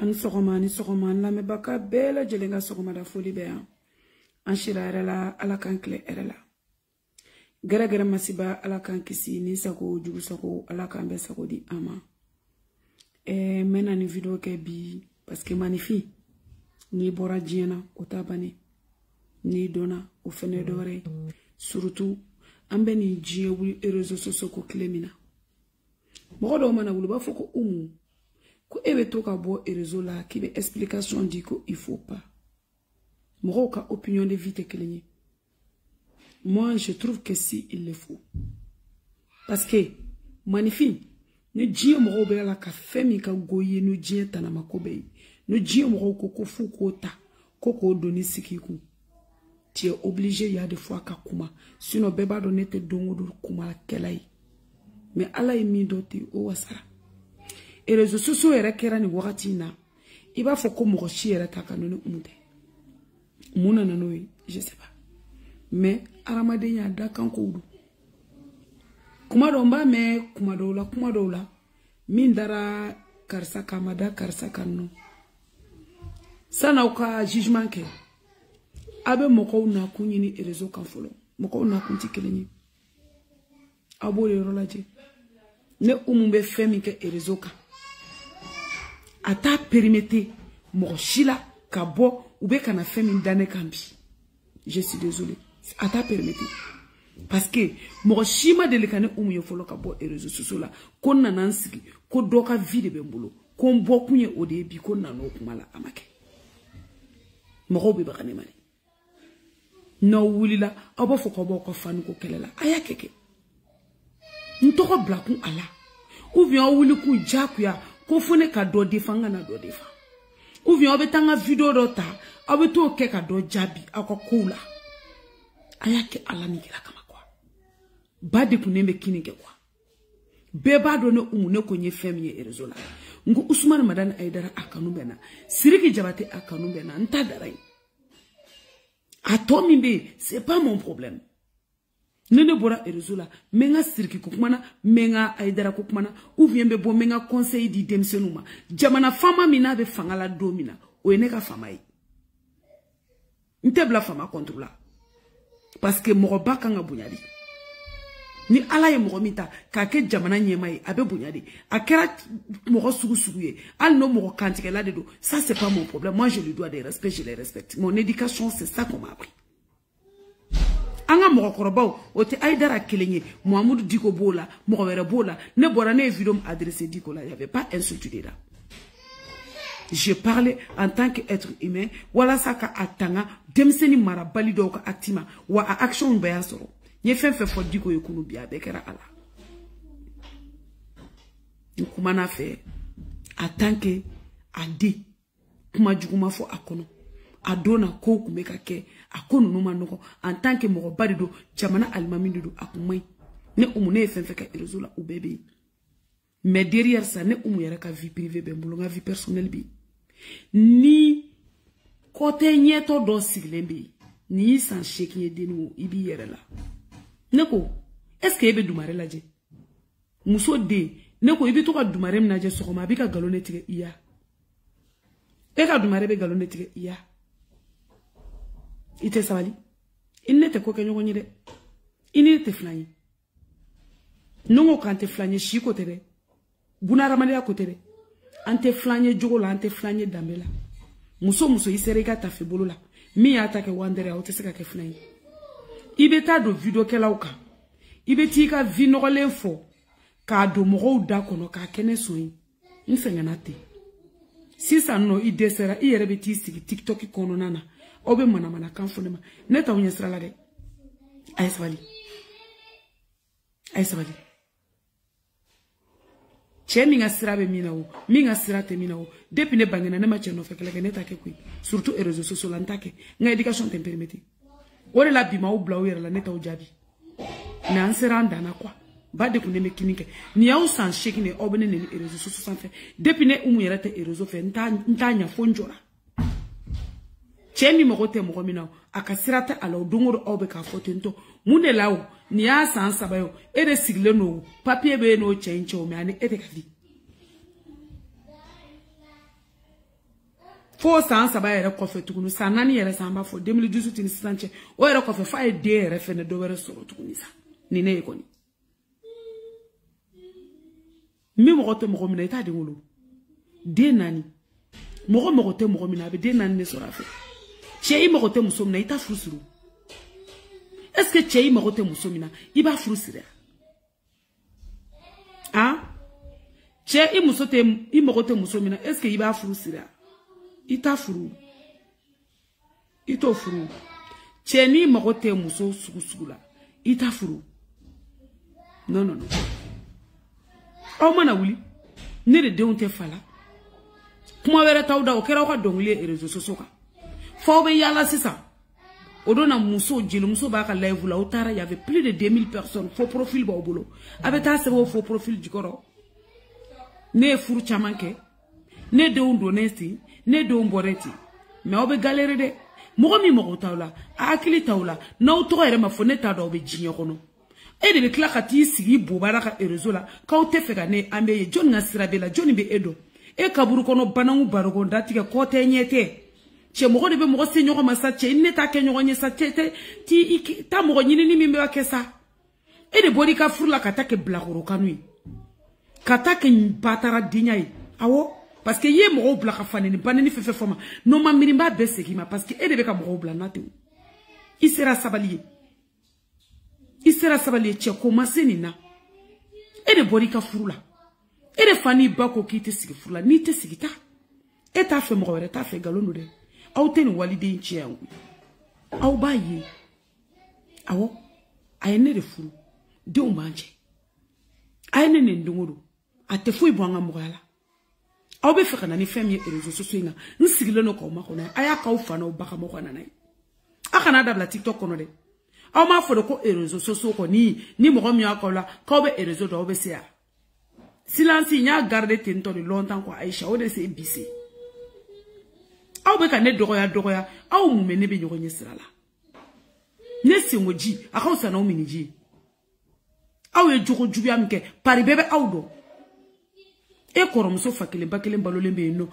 An sogoma la me baka bela jelenga sogoma da foli be an. An shira erela ala kan kle erela. Gara masiba ala kan kisi ni sako jugu sako ala kan be sako di ama. Mena ni video ke bi parce que magnifique. Ni bora diena o tabane. Ni dona o fenedore. Surtout ambe ni die wuli réseaux sociaux ko klemina. Mo do mana wulu ba foko umu. Ko ebe to ka bo réseau la ki be explication dit ko il faut pas. Mo ka opinion de vite kelenye. Moi je trouve que si il le faut. Parce que magnifique ne die mo be la ka femi ka goye no die tanama ko be. No die mo ko fu ko ta ko doni sikiku. Tu es obligé, il y a des fois qu'à kuma. Sinon, beba donne te dongo do kuma kelai. Mais Allah est mis d'autres au wasara. Et les réseaux sociaux est récurrent ni wakatina. Il va faut comme rochi est takanone umde. Muna nanoi, je sais pas. Mais aramade ya dakan koudou. Kuma domba me kuma dola. Mindara karsa kamada karsa kanu. Sana uka jugement ke. Abe moko na kunyini réseau kan folo moko na kunti keleni abo le rolaje ne umumbe femi ke réseau kan ata permettre mo shila kabo ube kana femi dane kambi je suis désolé ata permettre parce que mo shima delikane yo folo kabo réseau sociaux la ko nansiki ko doka vide bembulo ko mbo kunye odebi ko nano kumala amake mo be bakane mali. No wulila abo foko boko fanu ko kelela aya keke ntoko blakun ala ou bien wuli ku jakuya ko fune ka do defanga na do defa ou bien obetanga video dota abeto ke ka do jabi akokula aya ke ala ni kila kama kwa bade kunembe kinike kwa beba do ne umune ko nye femi e rezola ngu Ousmane Madane Aidara akanu bena Siriki Jabate akanu bena ntadarai. Atomimbe, c'est pas mon problème. Nene bora erezula, menga Siriki Koukmana, menga Aidara Koukmana, ou bien bebo menga conseil di demsenuma. Jamana fama mina be fangala domina, ou eneka famaï. Ntebla fama controla. Parce que moroba kanga bunyadi. Ni ala ye moromita kake jamana nyemaye abe bunyadi akera moro suguye al no moro kantike là dedans ça c'est pas mon problème, moi je lui dois des respects, je les respecte, mon éducation c'est ça qu'on m'a appris. Anga moro korobao ote Aidara kelenye Mohamed Diko bola moro wera bola ne borane vidéo adressé Diko là, il y avait pas insulté là. Je parlais en tant qu'être humain wala saka atanga demseni marabali do ka actima wa action baya soro. Nye fen fe fo Diko yekunu biya bekera ala. Nkumana fe atanke adi kuma juguma fo akono adona ko kumeka ke akono numa noko en tant que moko barido jamana alimami do akumai ne umune fen fe ka erezula u bebe. Mais derrière ça ne umu yara ka vie privée be mbulonga vie personnelle bi ni côté nyeto do siglembi ni san shekinye denu ibi yere la. Neko, est-ce que ebe dumare laje? Muso de, neko ibi to ka dumare mnaje sokoma bika galone tige iya. Eka dumare be galone tige iya. Ite sabali. Inne te koke nyongo nyide. Ini te flanye. Nongo kante flanye shiko tere. Bunara mali ya kotere. Ante flanye jogola, ante flanye dambela. Muso isereka tafe bolola. Mi atake wandere aote seka ke flanye. Ibe ta do video ke lauka. Ibe ti ka vinole fo. Ka do moro da kono ka kene soyi. Nfengana te. Si sa no i desera i yere be ti sigi TikTok kono nana. Obe mana kanfonema. Neta unyesra la de. Aiswali. Che minga sirabe mina o. Minga sirate mina o. Depuis ne bangena ne ma cheno fekele neta ke kui. Surtout les réseaux sociaux lantake. Nga éducation te permettre. Ore la bima ou blau yere la neta ujabi. Na anseranda na kwa. Bade kuneme kinike. Ni ya usan shekine obene ne réseaux sociaux sans fait. Depuis ne umu yere te réseaux fait ntanya fonjora. Chemi morote moromina akasirate ala odongoro obe ka fotento. Mune lao ni ya san sabayo ede sigle no papier be no chenche o me ani ede kavi. fo san saba yɛrɛ kɔfɛ tuguni san naani yɛrɛ san b'a fɔ 2018 ni sisan cɛ o yɛrɛ kɔfɛ fa ye den yɛrɛ fɛnɛ dɔ wɛrɛ sɔrɔ tuguni sa ni ne ye kɔni mi mɔgɔ tɛ mɔgɔ min na i t'a den wolo den naani mɔgɔ tɛ mɔgɔ min na a bɛ den naani de sɔrɔ a fɛ cɛ i mɔgɔ tɛ muso min na i t'a furu siri est-ce que cɛ i mɔgɔ tɛ muso min na i b'a furu siri cɛ i mɔgɔ tɛ muso min na est-ce que i b'a furu siri i t'a furu i t'o furu cɛ ni mɔgɔ tɛ muso sugu la i t'a furu non aw mana wuli ne de denw tɛ fala kuma wɛrɛ t'aw da o kɛra aw ka dɔnkili ye réseaux sociaux kan f'aw bɛ yala sisan o donna muso jelimuso b'a ka live la o taara y avait plus de 2000 personnes faux profil b'aw bolo a bɛ taa sɛbɛn o faux profil jukɔrɔ ne ye furu caman kɛ ne denw donnen ten ne denw bɔrɛ ten mais aw bɛ galère dɛ mɔgɔ min mɔgɔ t'aw la a hakili t'aw la n'aw tɔgɔ yɛrɛ ma fɔ ne t'a dɔn aw bɛ diɲɛ kɔnɔ e de bɛ tila ka t'i sigi bobara ka réseau la k'aw tɛ fɛ ka ne an bɛ ye jɔnni ka sira b'e la jɔnni bɛ e dɔn e kaburu kɔnɔ banaw baragon datigɛ kɔ tɛ ɲɛ tɛ cɛ mɔgɔ de bɛ mɔgɔ se ɲɔgɔn ma sa cɛ ne t'a kɛ ɲɔgɔn ye sa ta mɔgɔ ɲinini min bɛ kɛ sa e de bɔr'i ka furu la ka taa kɛ bilakoro kanu ye ka taa kɛ batara diɲɛ ye awɔ parce que i ye mɔgɔw bila ka fanini banini fɛn fɔ ma n'o ma miiri b'a bɛɛ segin ma parce que e de bɛ ka mɔgɔw bila n'a tɛ i sera sabali ye cɛ ko ma se nin na e de bɔr'i ka furu la e de fa n'i ba ko k'i tɛ sigi furu la n'i tɛ sigi ta e t'a fɛ mɔgɔ wɛrɛ t'a fɛ nkalon don dɛ aw tɛ nin waliden tiɲɛ yan aw b'a ye awɔ a ye ne de furu denw b'an cɛ a ye ne nin don o don a tɛ foyi bɔ an ka mɔgɔya la aw bɛ fɛ ka na ni fɛn min ye réseaux sociaux in kan n sigilen don k'aw makɔnɔ a y'a k'aw fa n'aw ba ka mɔgɔ ka nana ye a kana dabila TikTok kɔnɔ dɛ aw m'a fɔ de ko réseaux sociaux kɔni ni mɔgɔ min y'a k'aw la k'aw bɛ réseau dɔn aw bɛ se yan silence n y'a garder ten tɔ de longtemps quoi Aïcha o de se bise aw bɛ ka ne dɔgɔya aw mun bɛ ne bɛ ɲɔgɔn ɲɛ sira la ne sengo ji a k'aw sa n'aw mini ji aw ye jogo juguya min kɛ pari bɛɛ bɛ aw dɔn e kɔrɔmuso fa kelen ba kelen balolen bɛ yen nɔ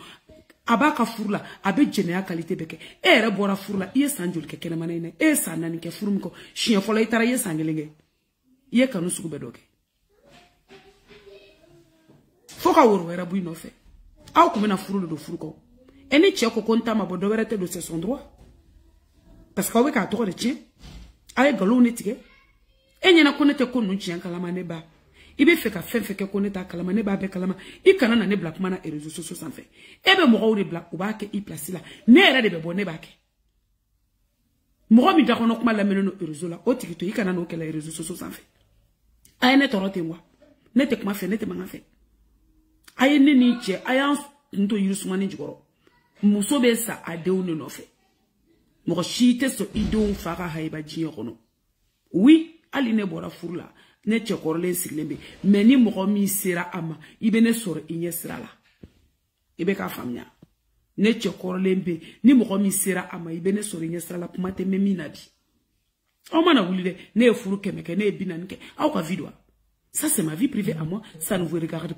a b'a ka furu la a bɛ jɛnɛya qualité bɛɛ kɛ e yɛrɛ bɔra furu la i ye san joli kɛ kɛnɛmana in na e ye san 4 kɛ furu min kɔ siɲɛ fɔlɔ i taara i ye san 1 kɛ i ye kanu sugu bɛɛ dɔ kɛ fo ka woro wɛrɛ bɔ i nɔfɛ aw tun bɛna furu de don furu kɔ e ni cɛ ko n ta ma bɔ dɔ wɛrɛ tɛ don c'est son droit parce que aw bɛ k'a tɔgɔ de tiɲɛ a ye nkalonw de tigɛ e ɲɛna ko ne tɛ ko ninnu tiɲɛ kalama ne ba i bɛ fɛ ka fɛn fɛn kɛ ko ne t'a kalama ne b'a bɛɛ kalama i kana na ne bila kuma na réseaux sociaux sanfɛ e bɛ mɔgɔw de bila u b'a kɛ i place la ne yɛrɛ de bɛ bɔ ne b'a kɛ mɔgɔ min dakɔnɔ kuma lamɛnnen don réseau la o tigi to i kana n'o kɛla réseaux sociaux sanfɛ a ye ne tɔɔrɔ ten wa ne tɛ kuma fɛ ne tɛ mankan fɛ a ye ne ni cɛ a y'an kun to yirisumani jukɔrɔ muso bɛ sa a denw de nɔfɛ mɔgɔ si tɛ sɔn i denw fa ka hayiba diɲɛ kɔnɔ oui hali ne bɔra furu la ne cɛ kɔrɔlen sigilen bɛ mais ni mɔgɔ min sera a ma i bɛ ne sɔrɔ i ɲɛ sira la i bɛ k'a faamuya ne cɛ kɔrɔlen bɛ ni mɔgɔ min sera a ma i bɛ ne sɔrɔ i ɲɛ sira la kuma tɛ mɛn min na bi aw mana wuli dɛ ne ye furu 100 kɛ ne ye 40 kɛ aw ka vie ça c'est ma vie privée à moi ça ne vous regarde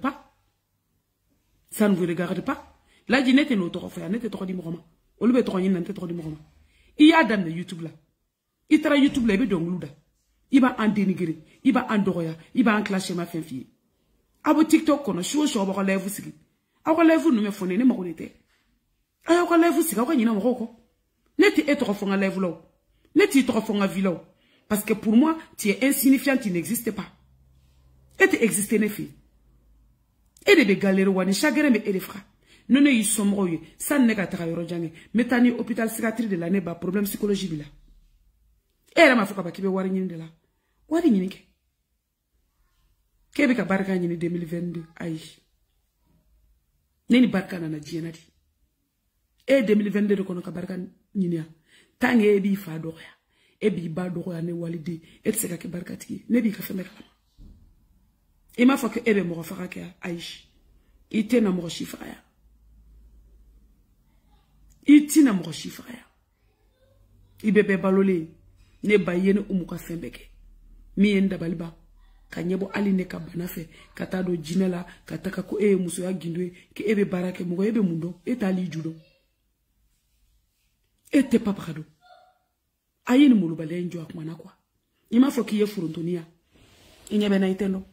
pas laji ne tɛ n'o tɔgɔ fɔ yan ne tɛ tɔgɔ di mɔgɔ ma olu bɛ tɔgɔ ɲini na ne tɛ tɔgɔ di mɔgɔ ma i y'a daminɛ YouTube la i taara YouTube la i bɛ dɔnkiliw da i b'a an dénigrer i b'a an dɔgɔya i b'a an clasher ma fɛn f'i ye aw bɛ TikTok kɔnɔ su o su aw b'aw ka live sigi aw ka live ninnu bɛ fɔ ne mago de tɛ a y'aw ka live sigi aw ka ɲinɛ mɔgɔw kɔ ne tɛ e tɔgɔ fɔ n ka live la o ne t'i tɔgɔ fɔ n ka vie la o parce que pour moi tu es insignifiant tu n'existes pas e tɛ exister ne fɛ e de bɛ galère wa ni chagrin bɛ e de faga ne ne y'i somɔgɔw ye sani ne ka taga yɔrɔ jan kɛ n bɛ taa ni hôpital psychiatrique de la ne ba problème psychologique bi la e yɛrɛ m'a fɔ ka ban k'i bɛ wari ɲini de la wari ɲini kɛ k'e bɛ ka barika ɲini 2022 ayi ne ni barika nana diɲɛ na de e ye 2022 de kɔnɔ ka barika ɲini yan tant que e b'i fa dɔgɔya e b'i ba dɔgɔya ne waliden e tɛ se ka kɛ barikatigi ne b'i ka fɛn bɛɛ kalama i m'a fɔ ko e bɛ mɔgɔ faga kɛ ayi i tɛ na mɔgɔ si faga yan i tina mɔgɔ si faga yan i bɛ bɛɛ balolen ne ba ye ne umu ka fɛn bɛɛ kɛ min ye n dabali ban ka ɲɛbɔ hali ne ka bana fɛ ka taa don jinɛ la ka taga ko e ye musoya gindo ye k'e bɛ baara kɛ mɔgɔ e bɛ mun dɔn e t'ali ju dɔn Et t'es pas prado. Aïe, ne moulou balé n'jo ak mana quoi. Il m'a faut qu'il y ait fourontonia. Il n'y a ben aïtendo.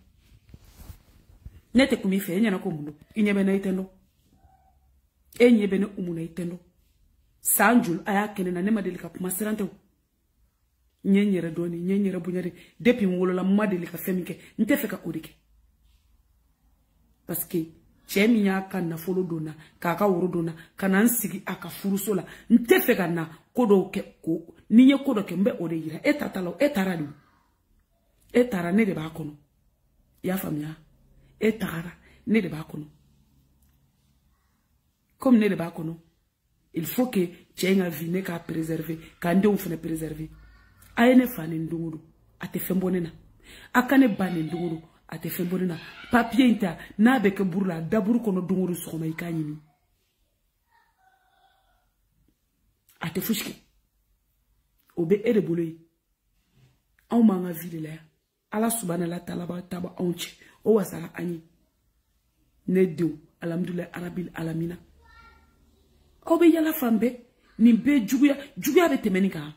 Nete kumi fe, il n'y a na komundo. Il n'y a ben aïtendo. Et il n'y a ben umuna aïtendo. Sanjul, aya kenena nema delika kuma serante. Nyenyere doni, nyenyere bunyare. Depi mwolo la mwa delika femike. Nte feka odike. Parce que, chemi ya kana folo dona, kaka uru dona, kana nsigi aka furuso la. Nte feka na kodo ke, ninye kodo ke mbe ode yira. Etatalo, etaradu. Etara ne de bakono. Ya famia. Etara ne de bakono. Comme ne de bakono. Il faut que chenga vine ka préserver, kande ou fene préserver. Ayene fane ndunguru, ate fembonena. Akane bane ndunguru, ate fembonena. Papier inta, na beke burla, daburu kono ndunguru sukoma ikanyini. Ate fushke. Obe ere bouloi. Au manga vile la. Ala subhana la talaba taba onche. O wasala anyi. Ne deu, alhamdulillah arabil alamina. Obe yala fambe, ni be juguya be temenika.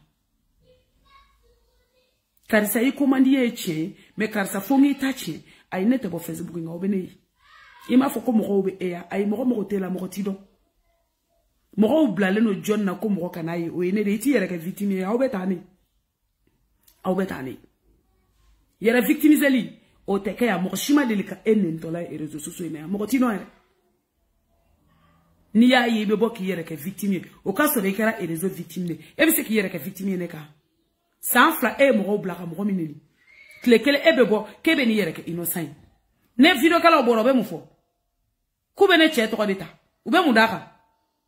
Karisa yi komandi ye chien, me karisa fongi ta chien, ay nete bo Facebook nga obe ne. Ima foko moko obe eya, ay moko tela moko tido. Moko blale no John na ko moko kanaye, o ene de iti yere ke victime ya obe tane. Obe tane. Yere victimize li, o teke ya moko shima delika ene ntola e rezo soso ene ya moko tino ere. Ni ya yebe bo ki yere ke victime, o ka so de kera e rezo victime. Ebe se ki yere ke victime ne ka. Sanfla e moko blaka moko mineli. Klekele ebe bo kebe ni yere ke innocent. Ne video kala oboro be mufo. Kube ne che to deta. Ube mudaka.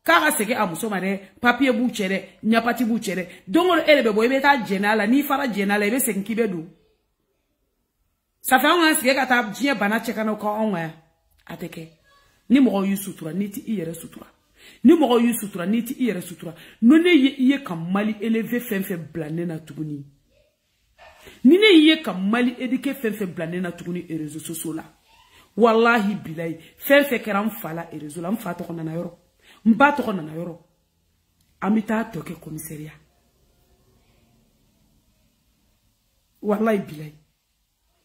Kaka seke amuso mare papier bu chere, nyapati bu chere. Dongolo elebe bo ebe ta jenala ni fara jenala ebe se nkibe du. Ça fait un an que kata jien bana cheka no ko onwa ateke. Ni mo yu sutura niti iyere sutura. Ni mo yu sutura niti iyere sutura. No ne ye kamali eleve fenfe blane na tuguni. Ni ne ye kamali edike fenfe blane na tuguni e réseaux sociaux la. Wallahi billahi fenfe keram fala e réseaux la mfa to kona na yoro. Mba to kona na yoro. Amita toke commissariat. Wallahi billahi.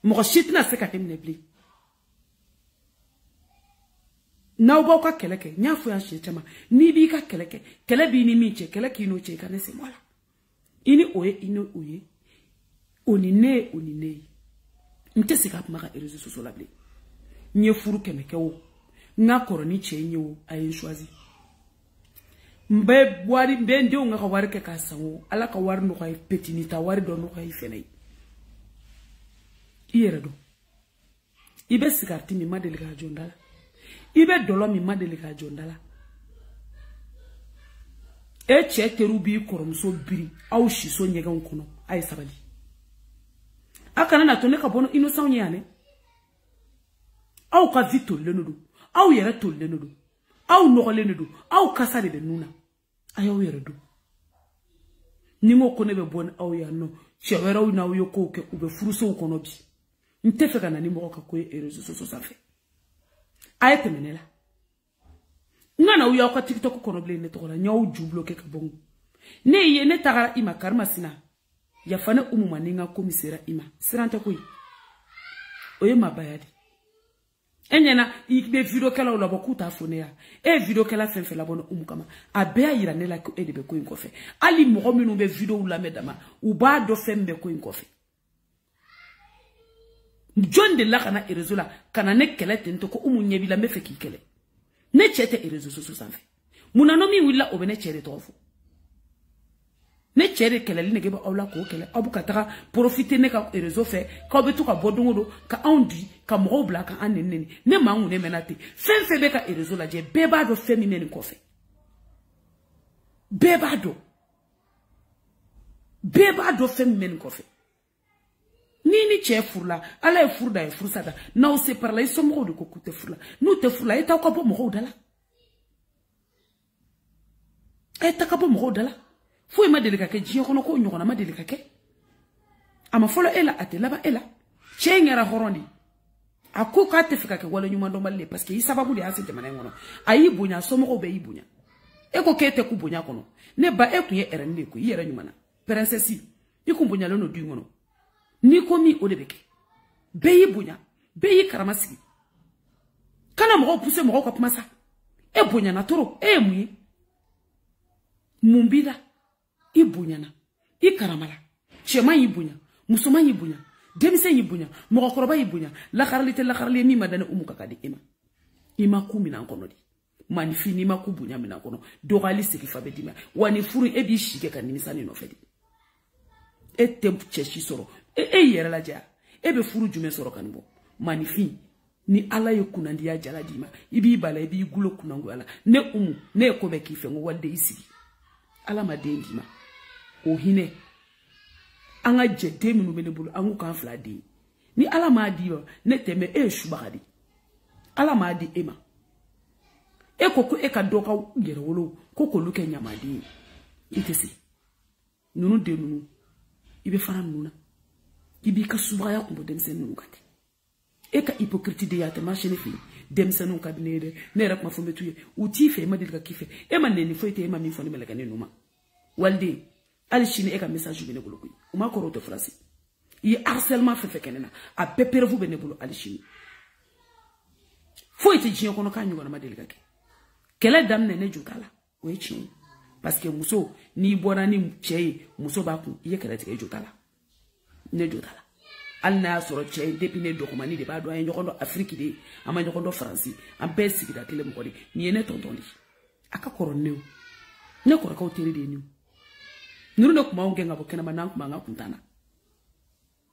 Moko shitna se ka temne bli. Na uba ka keleke, nyafu ya shitama. Ni bi ka keleke, kele bi ni miche, keleke ino che ka nese mwala. Ini oye, ino oye. Onine, onine. Mte se ka pumaka e réseaux sociaux la bli. Nye furu kemeke wo. Nga koroni che nye wo, ayen chwazi. Mbe wari, mbe ndio nga ka wari ke ka sanwo. Ala ka wari nuka petinita, wari do nuka ifenei. Iyere do. Ibe sigarti mi madelika jondala. Ibe dolo mi madelika jondala. E che terubi koromso biri. Au shiso nyega unkono. Aye sabali. Akana na tone ka bono innocent nyane. Au ka vito lenudu. Au yere tol lenudu. Au noko lenudu. Au kasare de nuna. Aye au yere do. Ningo kone be bon au ya no. Chewera u na uyo koke ube furuso ukono bi. Ntefeka na ni moko ka koye e réseaux sociaux ça fait. Ayete menela. Ngana uya ka TikTok kono ble ne tokola nyaw jublo ke ka bongo. Ne ye ne tagara ima karma sina. Ya fane umuma ninga komisera ima. Sirante koyi. Oye mabayadi. Enyana ikbe video kala o labo kuta fone ya. E video kala fenfe la bono umukama. Abe ayira ne la ko edebe ko inkofe. Ali moko minu be video ula medama. Uba do fembe ko inkofe. John de la kana e réseau la kana ne kele tento ko umu nyebi la mefe ki kele. Ne chete e réseau sociaux sanfe. Munano mi willa obe ne chere tofu. Ne chere kele li ne geba awla ko kele abu kataka profiter ne ka e réseau fe ka obe to ka bodongo ka ondi ka mo bla ka anene ne mangu ne menate fenfe be ka e réseau la je beba do femine ko fe. Beba do femine ko fe. Ni che furla ala e furda e fursada na o se parla e somo de kokute furla no te furla e ta ko bo mo dala e ta ka bo mo dala fo e ma delika ke jio kono ko nyoko na ma delika ke ama folo ela atela ba ela che ngera horondi ako ka te fika ke wala nyuma ndo malle parce que i sababu de asite manen ngono ayi bunya somo ko be ibunya Eko kete kubonya kono. Ne ba eku ye erende ko yere nyumana. Princesse i kubonya lo no du ngono. Ni komi o debeke. Beyi bonya, beyi karamasi. Kana mo pousse mo ko pumasa. E bonya na toro, e muyi. Mumbida i bonya na. I karamala. Chema i bonya, musoma i bonya, demise i bonya, mo ko roba i bonya. La karali mi madane umuka kadi ima. Ima kumi na nkono di. Manifini ma kubunya mina kono dogali seki fabedima wani furu ebi shike kanimisa ni no fedi ete cheshi soro yera la ja ebe furu jume soro kanbo manifi ni ala yekuna ndiya jala dima ibi bala ibi gulo kunango ala ne ko be kife ngo walde isi ala ma dendima o hine anga jete minu benebulu angu kan fladi ni ala ma diwa ne teme shubagadi ala ma di ema e koko e ka doka yere wolo koko luke nyamadi itesi nunu de nunu ibe fara nuna ibi ka subaya ko demsen nunu kati e ka hypocrite de yata machine fi demsen nunu kadine ne rap ma fo metuye uti fe ma dilka kife e man ne fo ite e ma mi fo ne melaka ne numa walde alchine e ka message be ne bolo ko o ma ko roto frasi yi harcèlement fe kenena a pepere vous be ne bolo alchine fo ite jien kono ka nyugo na ma dilka ki kele dam ne jotala o echi parce que muso ni bona ni chei muso ba ku ye kele te jotala ne jotala alna soro chei depuis ne dokumani de ba do en jokondo Afrique de ama jokondo France en Belgique da tele mo ni ene tontondi aka koronne ne ko ka o tere de ni nuru ne kuma onge ngabo kena manan kuma nga kuntana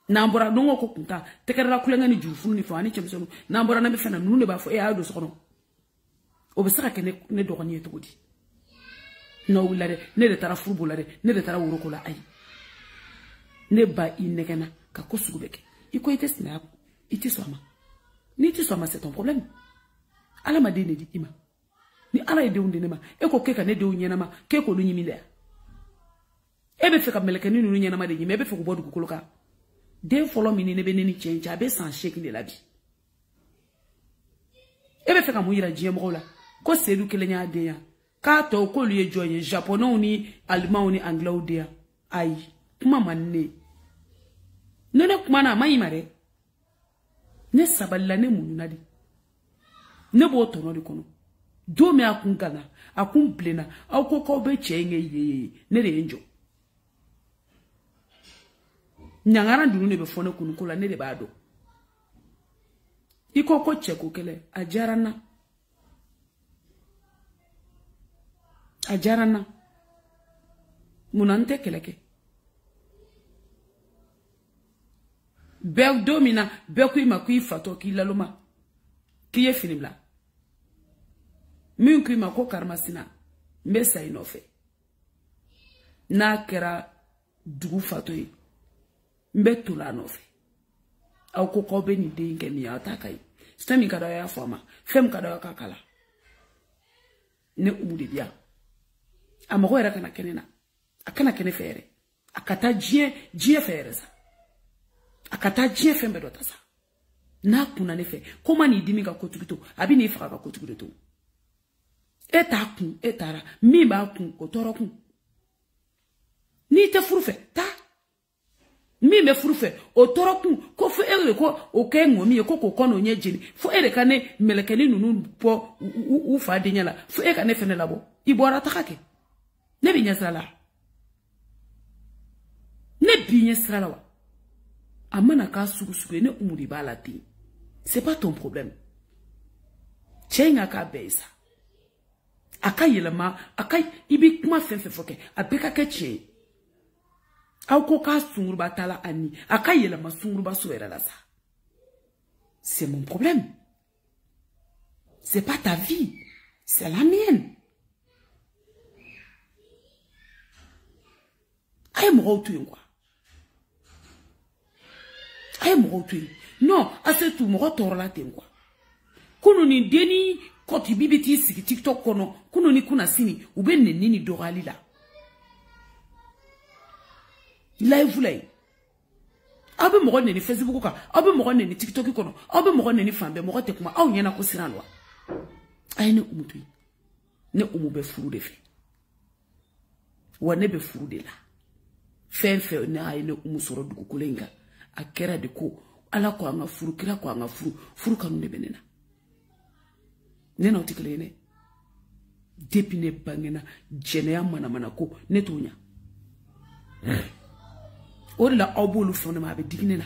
nambora nongo ko kunta tekera kulenga ni jufunu ni fani chemsonu nambora na me fena nunu ne ba fo e ado sokono obesaka ke ne dogoni etodi no wulare ne de tara furbolare ne de tara wurokola ay ne ba inegena ka kosugubeke iko ite snap ite soma ni ite soma c'est ton problème ala ma de ne di ima ni ala ide unde ne ma e ko ke ka ne de unyena ma ke ko lu nyimile e be fe ka meleke ni nu nyena ma de nyime e be fe ko bodu kukoloka de follow mi ni ne be ne ni change abe sans chèque de la vie e be fe ka mu yira jie mo la ko sedu kelenya deya ka to ko liye joye japonais ni allemand ni anglais deya ai kuma manne nene kuma na mai mare ne saballa ne mununa di ne bo to no di kono do me akun gana akun plena akoko be chenge ye ne de enjo nyangara ndunu ne be fone kunu kola ne de bado ikoko cheko kele ajarana ajarana munante keleke be domina be ku ma ku fato ki laluma ki ye finibla min ku ma ko karmasina me sai nofe na kera dugu fato yi mbe tula nofe au ko be ni de ngemi atakai stami kada ya fama fem kada ya kakala ne umudi dia amago era kana kenena akana kene fere akata jie fere sa akata jie fembe dota sa na kuna ne fe koma ni dimi ka kotukito abi ni faka ka kotukito eta kun etara mi ba kun otorokun ni te furufe ta mi me furufe otorokun ko fu ere ko o ke ngomi ko ko kono nye jini fu ere kane melekeni nunu po u fa de nyala fu e kane fene labo ibora takake ne binya sala ne binya sala wa amana ka sugu ne umuri balati c'est pas ton problème chenga ka beza akayelama akay ibi kuma fenfe foke abeka ke che au ko ka sunguru batala ani akayelama sunguru basoera la sa c'est mon problème c'est pas ta vie c'est la mienne. Aye mo tu quoi. Aye mo tu. Non, assez tout mo toro la ten quoi. Kuno ni deni koti bibiti siki TikTok kono, kuno ni kuna sini ubenne nini dorali la. Live lay. Abe mo ni Facebook ka, abe mo ni TikTok kono, abe mo ni fambe mo te kuma aw nyana ko siranwa. Aye ne umutu. Ne umube furu de fe. wa ne be furu de la fen fe ne ay ne umusoro dugu kulenga akera de ko ala ko anga furu kira ko anga furu kanu ne benena ne na otikele ne depuis ne bangena jene mana ko ne tonya o de la obolu fone ma be digne na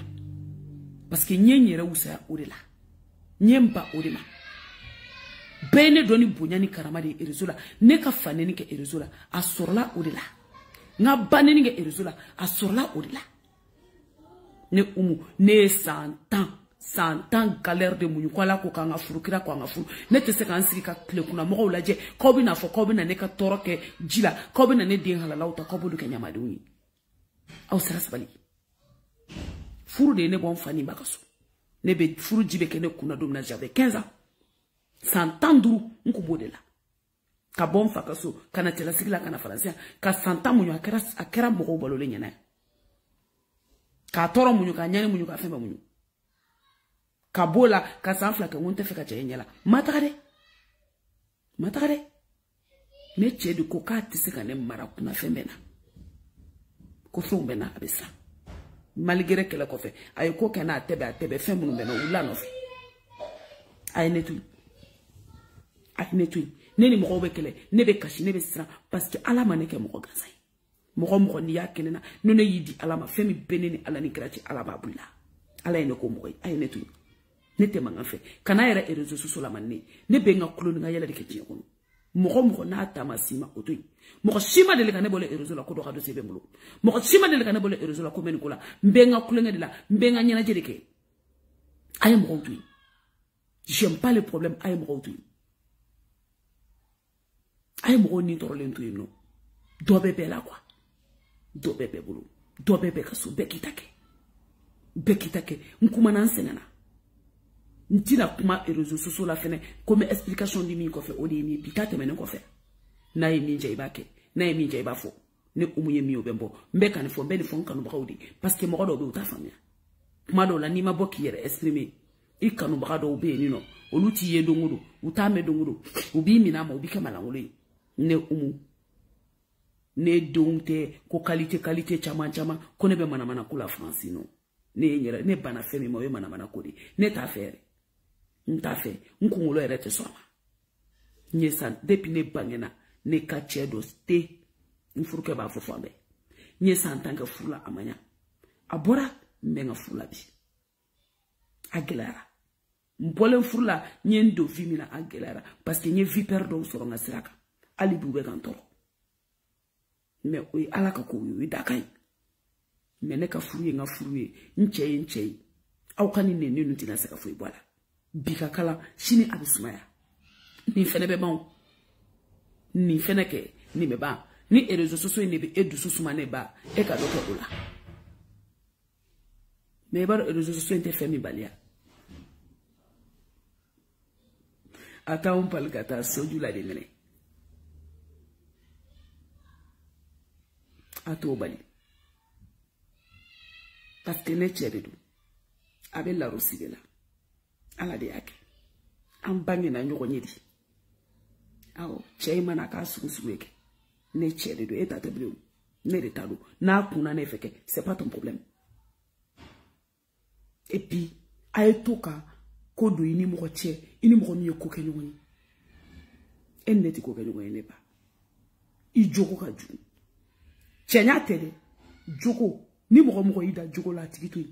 parce que nyenyere wusa o de la nyemba o de ma bene doni bunyani karama de erezola ne ka faneni ke erezola asorla o de la nga baneni ke erezola asorla o de la ne ne 100 ans galère de munyu kwala ko kanga furu kira ko anga furu ne te se kan sigi ka kle kuna mo laje ko bi na fo ko bi na ne ka toroke jila ko bi na ne den halala uta ko bodu ke nyama de wi aw sara sabali furu de ne bon fani bakaso ne be furu jibe ke ne kuna dum na j'avais 15 ans 100 ans duru nku bodela ka bon fakaso kana tela sigila kana français ka 100 ans munyu akera mo bolo le nyana ka toro munyu ka nyane munyu ka femba munyu kabola ka sanfla ka ngonte feka chenyela matare ne chedu ko kati sika ne mara kuna fembena ko fombena abisa malgré que la ko fe ay ko kana tebe fembu mbena ulano fe ay netu ne ni mo be kele ne be kashi ne be sira parce que ala maneke mo gansay mo ni yakenena no ne yidi ala ma femi beneni ala ni grati ala babula ala ene ko mo ay netu nete manga fe kana era erezo suso la manne ne benga kuloni nga yela de ketien kono mo na tamasima otoi mo shima de le kana bole erezo la ko do kado sebe mulo mo shima de le kana bole erezo la ko men kula benga kulenga de la benga nyana jedeke ay mo otoi j'aime pas le problème ay mo otoi ay mo ni toro lento yino do bebe la quoi do bebe bulu do bebe kaso bekitake nkuma na nsenana ntina kuma réseaux sociaux la fene comme explication di mi ko fe o di mi pikate menen ko fe na yi mi jaibake na yi mi jaibafo ne umuye mi obembo mbeka ne fo be ne fo kanu bakawdi parce que mo do be uta famia kuma do la ni ma boki yere exprimer i kanu bakado be ni no oluti ye dongudo uta me dongudo ubi mi na ma ubi kama langule ne ne donte ko qualité chama ko ne be mana kula francino ne nyera ne bana femi mo ye mana kodi ne ta faire ntafe nkungulo erete soma nyesan depuis ne bangena ne kachedo ste nfuruke ba fofambe nyesan tanga fula amanya abora menga fula bi agelara mbole fula nyendo vimina agelara parce que nye viper do soro ngasiraka ali bube kantoro me oy alaka ko wi dakai me ne ka furuye nga furuye nchei au kani ne ninu tina saka foi bola bika kala shini abismaya ni fene be bon ni fene ke ni be ba ni erezo soso ni be edu susuma ne ba e ka doke ola me ba erezo soso ente femi balia ata un palgata soju la de mene ato bali parce que ne cheredu abe la rosibela ala de yake an bangi na nyoko nyedi awo chei mana ka sugusugueke ne cheredu eta tebleu ne de talo na kuna ne feke c'est pas ton problème et puis ay toka kodo ini mo che ini mo mi ko kenyo ni enneti ko kenyo ne ba I joko ka ju chenya tele joko ni mo ida joko la tikitu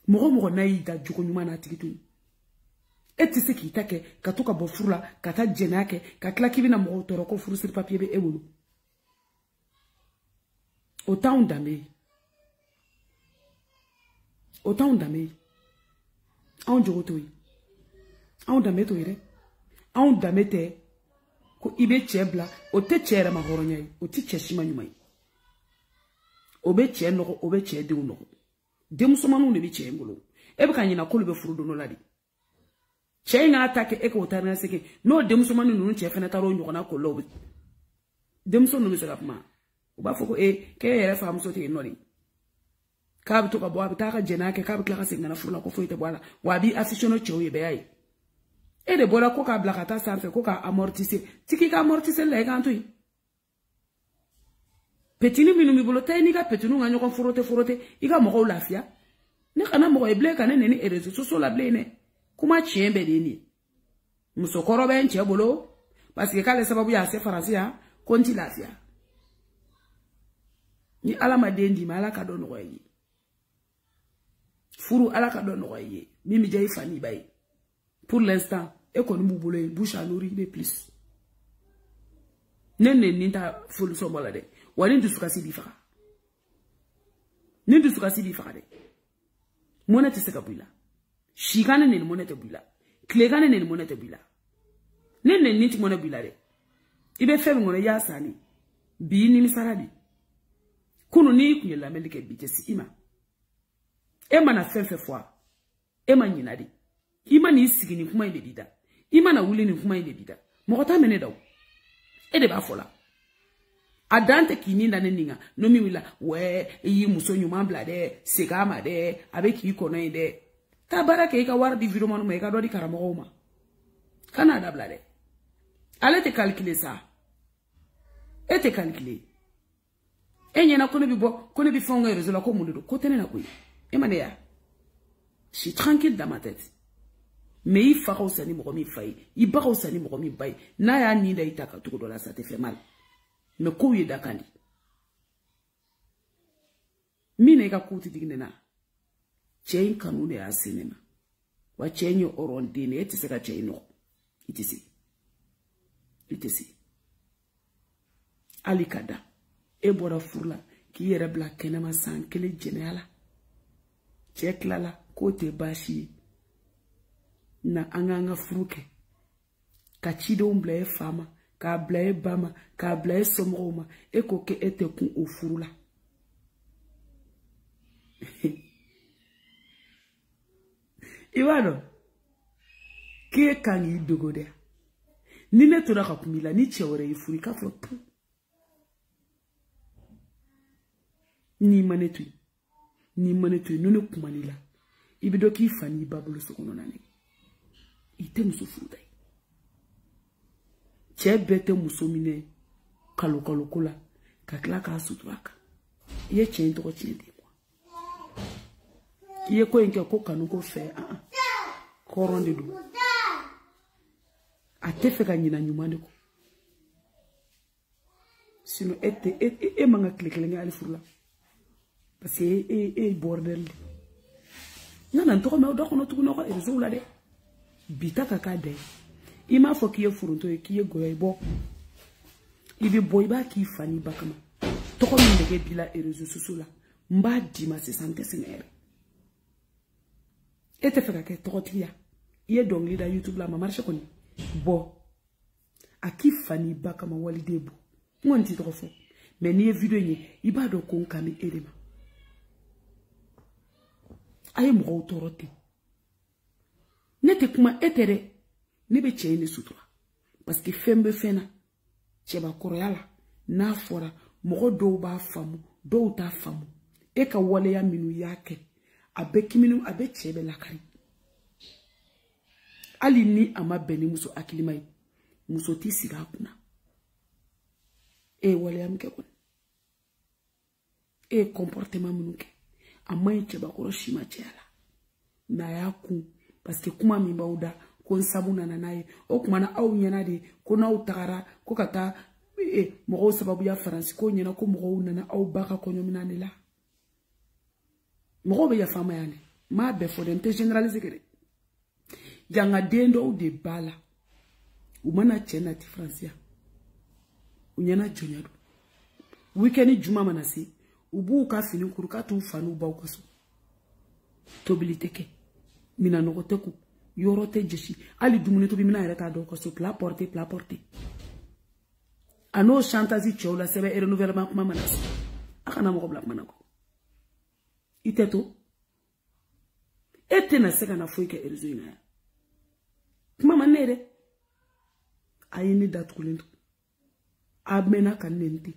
mo na ida joko nyuma na tikitu eti se ki take katoka bofurla kata jenake kakla kibi na mo toro ko furu sur papier be ebulu autant d'ame on joko toyi on dame toyire on dame te ko ibe chebla o te chere ma horonyai o ti cheshima nyumai obe che no obe che de no dem somanu ne bi che ngolo ebe kanyina ko be furu do no ladi che nga atake e ko tarna seke no dem somanu no che fena taro nyoko na ko lo dem so no misala ma o ba foko e ke yere fam so te no li ka bi to ka bo abita ka jenake ka bi kla ka singa na furu la ko foite bwala wa bi afficiono che o yebe ai e de bola ko ka blakata sanfe ko ka amortisser tiki ka amortisser le kan to petini minu mi bolo tay ni ka petinu nga nyoko forote ika moko lafia ne kana moko eble kana ne ni erezo so la ble ne kuma chiembe de ni musokoro ben che bolo parce que kale sababu ya se faransia konti lafia ni ala madendi mala ka don royi furu ala ka don royi mimi jay fani bay pour l'instant e ko ni bolo bouche à nourrir de plus nene ninta fulu sombola de wani du sukasi di faka nindu sukasi di faka de monete se ka buila shikane ne monete buila klegane ne monete buila nene ninti monete buila de ibe febe ngone ya sani bi ni misaradi kunu ni kunyela melike bitesi ima ema na fenfe fois ema nyinadi ima ni sigini kuma inde bida ima na wuli ni kuma inde bida mokota mene daw ede ba fola adante kini ndane ninga no mi wila we yi muso nyuma blade segama de abeki iko no inde tabara ke ka war di video manu me ka do di karamo ma kana da blade ale te calculer ça et te calculer enyena kono bi bo kono bi fonga rezola ko mundu ko tene na kuyi emane ya je suis tranquille dans ma tête mais il fa ko sani mo mi fay il ba ko sani mo mi bay na ya ni da itaka to do la ça te fait mal me ko yi dakandi mine ka kuti dignena chain kanune ya sinema wa chenyo orondine etise ka chaino itisi alikada e bora furla ki yere bla kenema san kele jenela cheklala kote bashi na anganga fruke ka chido mbla fama ka bla bama ka bla somroma e koke ete kun ofurula iwano ke kangi dogode ni ne tora ka kumila ni chewore ifuri ka fo ni manetu nune kumanila ibido ki fani babulu sokono nane ite muso futai chebete muso mine kalo kola kakla ka suturaka ye chento ko chende kwa ye ko enke ko kanu ko fe koronde du atefe ka nyina nyumane ko sino ete manga klekelenga ali furla parce que bordel nana ntoko me do kono tuku noko ezo la de bita kaka de ima fo kiye furunto kiye goye bo ibi boy ba ki fani bakama toko mi ndege bila ezo susula mba dima se sante senere ete feka ke toko tiya iye dongli da YouTube la ma marche koni bo aki fani bakama wali debo ngonti toko fo mais ni video ni iba do kon kami edema aye mo torote nete kuma etere ni be chene sutura parce que fembe fena cheba koroyala na fora mo do ba famu do ta famu e ka wale ya minu yake abeki minu abe chebe lakari ali ni ama beni muso akilimai muso ti siga kuna e wale ya mke kun e comportement munuke amai cheba koroshima chela na yaku parce que kuma mi bauda ko sabuna na naye o kuma na au nyana de ko na utara ko kata mo sababu ya France ko nyana ko mo na au baka ko nyomina ne la mo be ya fama yani ma be fo den te généraliser kere yanga dendo ou de bala u mana chena ti francia unyana jonyado weekend juma manasi ubu ka fini kuruka tu fanu ba ko so tobiliteke mina no teku yorote jeshi ali dumune to bi mina reta do ko so pla porter ano chantazi chola sebe e renouvellement kuma manasi akana mo ko black manako iteto etena seka na foike erzoina kuma manere ayini datkulento abmena kanenti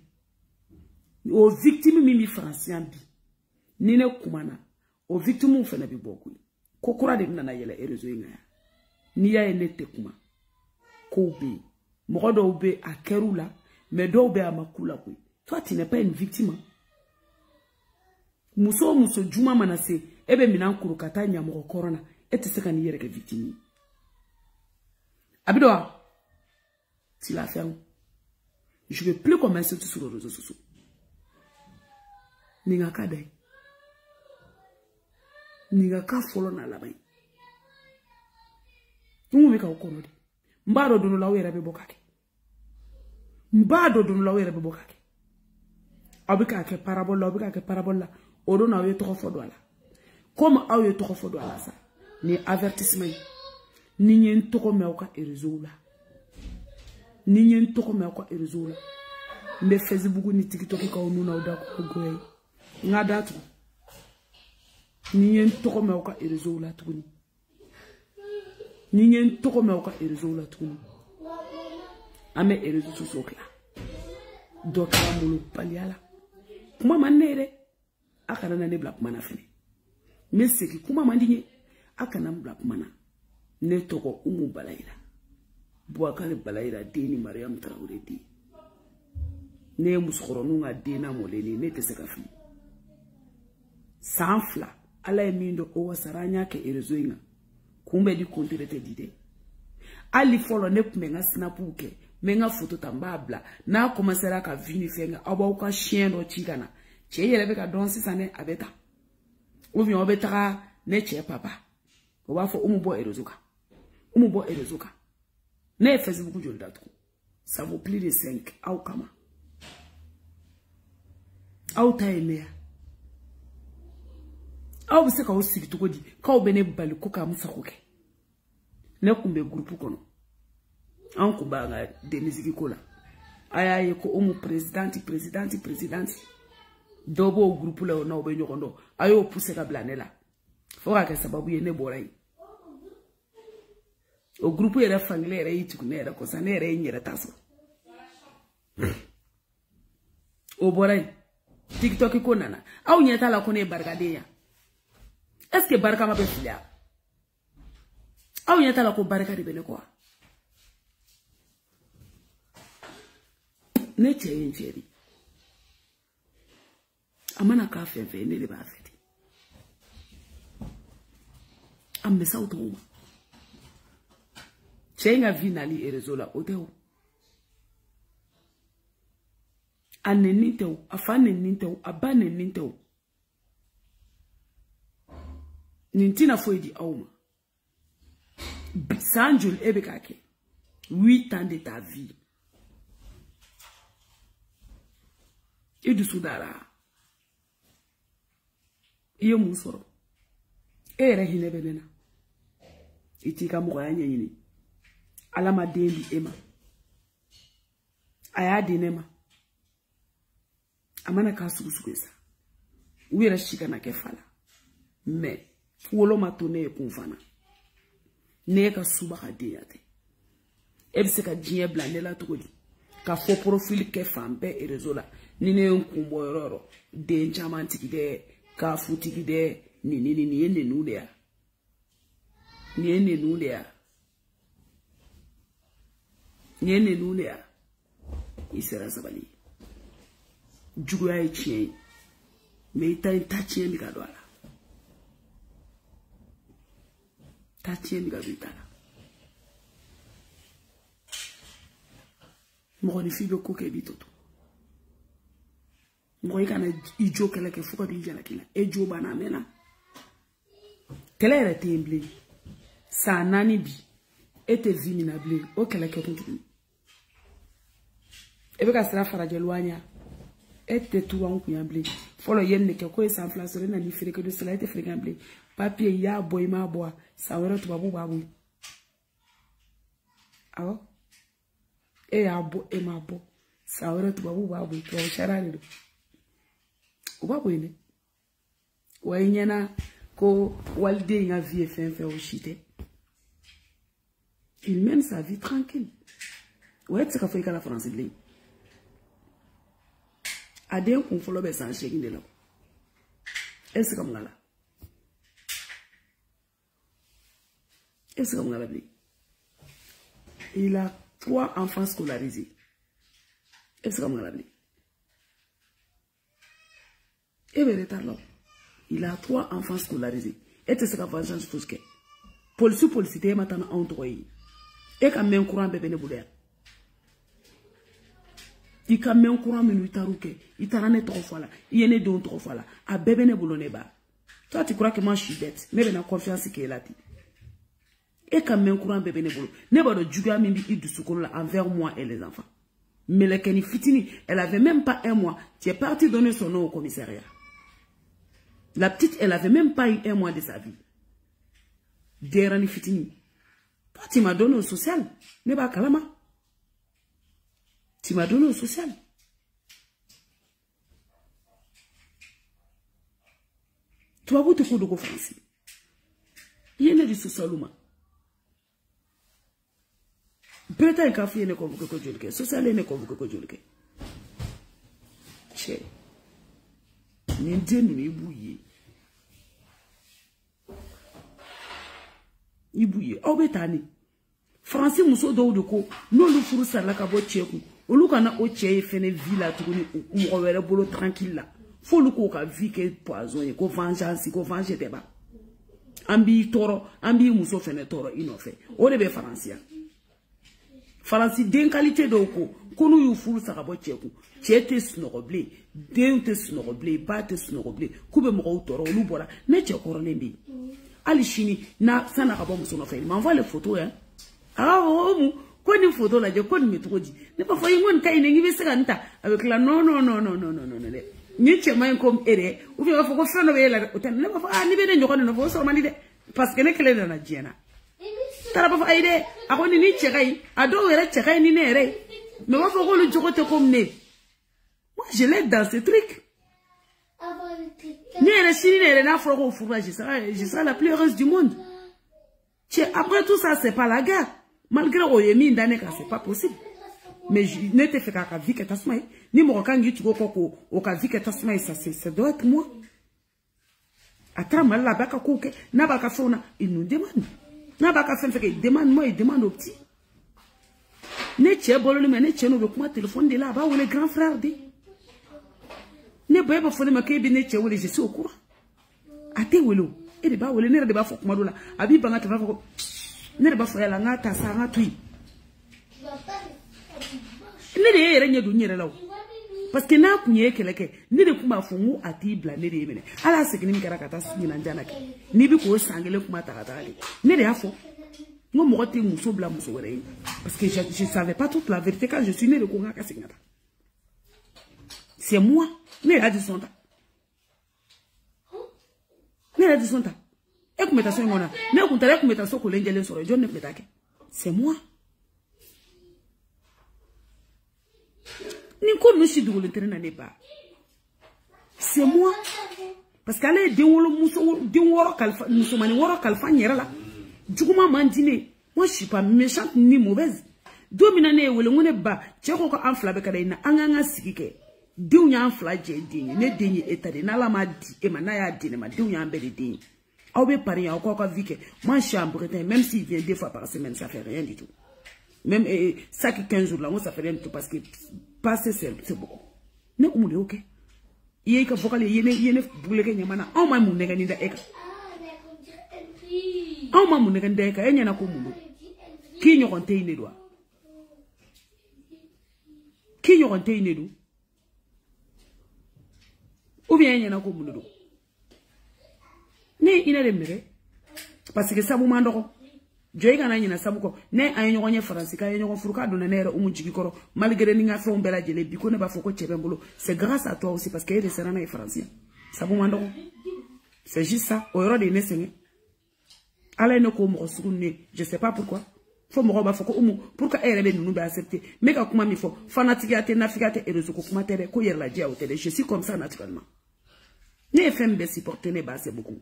o victime mimi francien bi nine kumana o victime fena bi boku kokura de nana yele erzoina ni ya enete kuma ko be mo do be akerula me do be amakula ko Toi, tu n'es pas une victime. Muso juma manase ebe minan kurukata nyamoko corona et se kan yere ke victime. Abidoa, tu la fermes. Je ne vais plus commencer tout sur les réseaux sociaux. Ninga kadai. Ninga ka follow na labai. Umu meka ukonode. Mbado dono la wera be bokake. Mbado dono la wera be bokake. Obika ke parabola. Odo na we toko fodo ala. Comme awe toko fodo ala sa. Ni avertissement. Ni nyen toko mewka erezoula. Ni nyen toko mewka erezoula. Mbe Facebook ni TikTok ka onu na oda ko goye. Nga datu. Ni nyen toko mewka erezoula tukuni. Ni nyen toko mewka erezoula tukuni. Ame erezo sosokla. Doka mulu paliala. Kuma manere akana na ne black mana fene. Meseki kuma mandinye akana black mana. Ne toko umu balaira. Buakale balaira deni Mariam Traoré di. Ne muskorono nga dena moleni ne teseka fi. Sanfla ala emindo owa saranya ke erezoinga. Kumbe di kontirete dide. Ali folo ne kumenga snapuke. Menga photo tambabla na commencera ka vini fenga aba ka chien do chigana che yele be ka don sisane abeta ou bien obeta ne che papa o ba fo umubo erozuka ne Facebook jolda to ça vaut plus de 5 au kama au taimea au bise ka osiri to godi ka obene bali ko ka musa koke ne kumbe groupe kono an kubanga de musique kola ayaye ko omu presidenti dobo groupe la na obenyo kondo ayo pousse ka blanela foka ke sababu ye ne borai o groupe era fanglere yi tukunera ko sanere nyere taso o borai TikTok ko nana au nyeta la ko ne barkadeya est-ce que barka ma be filia au nyeta la ko barka de bene ko ne cheyin cheri amana ka fefe ne le ba feti amme sauto uma chenga vinali erezola oteo aneniteo afaneniteo abaneniteo nintina foidi auma bisanjul ebekake 8 ans de ta vie. Et du soudara. Iyo musoro. Ere hine benena. Itika muganya yini. Alama dendi ema. Aya dinema. Amana kasukusukwesa. Uwera shika na kefala. Me. Wolo matone kumfana. Neka suba kadeyate. Ebise ka djie blanela tukodi. Ka fo profil ke fambe erezola. Nine nkumbo yororo. De nchamanti de. Ka futi de. Ni ene nulea. Ni ene nulea. Ni ene nulea. Isera zabali. Jugu ya ichie. Me ita intachie mikadwala. Tachie mikadwitala. Mwoni fibe koke bitoto. Mwoni kana ijo kele ke fuka di ijana kila. Ejo bana mena. Kele ere temble. Sa nani bi. Ete vimina ble. O kele ke tuntukuni. Ebe ka sira faraje luanya. Ete tuwa nkunya ble. Folo yenne ke kwe sa inflasore na ni fireke do sila ete fireke ble. Papier ya boy ma boa. Sa wera tubabu babu. Awo. E abo e mabo sawera tubabu babu to sharare babu ine wainyana ko walde nga vie fin au chite il mène sa vie tranquille ouais c'est ka la France blé ade ko folo be san sheki de la est-ce comme ngala est-ce comme ngala blé il a 3 enfants scolarisés. Est-ce que vous l'avez? Et bien, retard là. Il a 3 enfants scolarisés. Et tu sais qu'à vengeance, tout ce que. Police, t'es maintenant en droit. Et quand même, courant bébé ne voulait. Il quand même courant, mais il t'a rouqué. Il t'a ramené 3 fois là. Il y en a 2 ou 3 fois là. À bébé ne voulait pas. Toi, tu crois que moi, je suis bête. Mais j'ai confiance qu'il est là. Et quand même, courant bébé ne voulait. Ne pas de juger mimi du sucre là envers moi et les enfants. Mais la Kenny Fitini, elle avait même pas 1 mois. Tu es parti donner son nom au commissariat. La petite, elle avait même pas eu 1 mois de sa vie. Derani Fitini. Toi, tu m'as donné au social. Ne pas kalama. Tu m'as donné au social. Tu vas vous te faire de français. Il y en a du social. Peut-être qu'il café ne convoque que Dieu. Social ne convoque que Dieu. Che. N'indien ne bouillé. Il bouillé. Oh betani. Français muso do ko no lu furu sala ka bo cheku. Olu kana o che fene villa tukuni mo wele bolo tranquille là. Faut lu ko ka vie que poison ko vengeance ko venger débat. Ambi toro, ambi muso fene toro inofe. O de be français. Français den qualité do ko konu yu furu sala bo cheku. Chete snogoble, den te snogoble, ba te snogoble. Kube mo toro lu bora ne che korolembi. Ali chini na sana ka bo muso no fe. M'envoie les photos hein. Ah, oh, quoi une photo là, je connais mes trop dit. Ne pas faire une caille, ne pas faire avec la non. Ni tu m'as comme erré, ou bien faut qu'on fasse une belle hôtel. Ne pas faire, ah, ni bien ne connais pas ça, mani de, parce que ne qu'elle est dans la diana. T'as pas fait aider, à quoi ni tcherai, à deux heures tcherai ni néré. Mais va faire le jour te comme né. Moi, je l'aide dans ce truc. Néré, si néré n'a pas au fourrage, je serai la plus heureuse du monde. Après tout ça, c'est pas la guerre. Malgré Oyemi Ndaneka, c'est pas possible. Mais je ne te fais qu'à vie que t'as ni mon quand tu go coco, au cas vie que t'as ça doit être moi. Attends, mal la baka coque, n'a pas qu'à faire, il nous demande. N'a pas qu'à faire, il demande moi, il demande au petit. Ne tient pas le mais ne tient pas le téléphone de là-bas où les grands frères dit. Ne pouvez pas faire ma kébé, ne tient où les je suis au courant. A te welo. Et de ba wele ne de ba fok madola abi banga te ba fok ne de ba fo yala ngata sa ngatui ne de yere nyedu nyere lawo parce que na kunye keleke ne de kuma fungu ati bla ne de mene ala sekini mikara kata sina njana ke ni bi ko sangele kuma takata ali ne de afo ngo mo kote muso bla muso were parce que je savais pas toute la vérité quand je suis né de konga ka signata c'est moi ne a dit son temps. C'est moi. C'est moi. Parce qu'elle est moi, je suis pas méchante ni mauvaise. Dominane ou le ba, tcheko ko enfla be kada na anganga sikike. Diou nya enfla je dingi, ne dingi etade na la ma di e manaya di ne ma diou nya mbele dingi. Au be pari ya ko vike. Moi je suis en Bretagne, même s'il vient 2 fois par semaine, ça fait rien du tout. Même ça qui 15 jours là, moi ça fait rien du tout parce que passer c'est beaucoup. Ne kumule OK. Iye ka vocal yene bule ke nyamana. On ma mu nega ni da eka. On ma mu nega nda eka enya na ko mulu. Ki nyoronte ine doa. Qui y aura une idée ou bien il y en a comme nous ne il a les parce que ça vous mandoro joy gana nyina sabuko ne ay nyonye français ka nyonyo furuka do nere umu jigikoro malgré ni nga fon bela jele biko ne ba foko chebembolo c'est grâce à toi aussi parce que il est serana et français ça vous mandoro c'est juste ça au yoro de nesene ala ne ko mo sugune je sais pas pourquoi faut me roba foko umu pourquoi elle est nous ba accepter mais ka kuma mi fo fanatique ate nafigate et rezo ko kuma tere ko yer la dia au télé je suis comme ça naturellement ne FMB supporter ne ba c'est beaucoup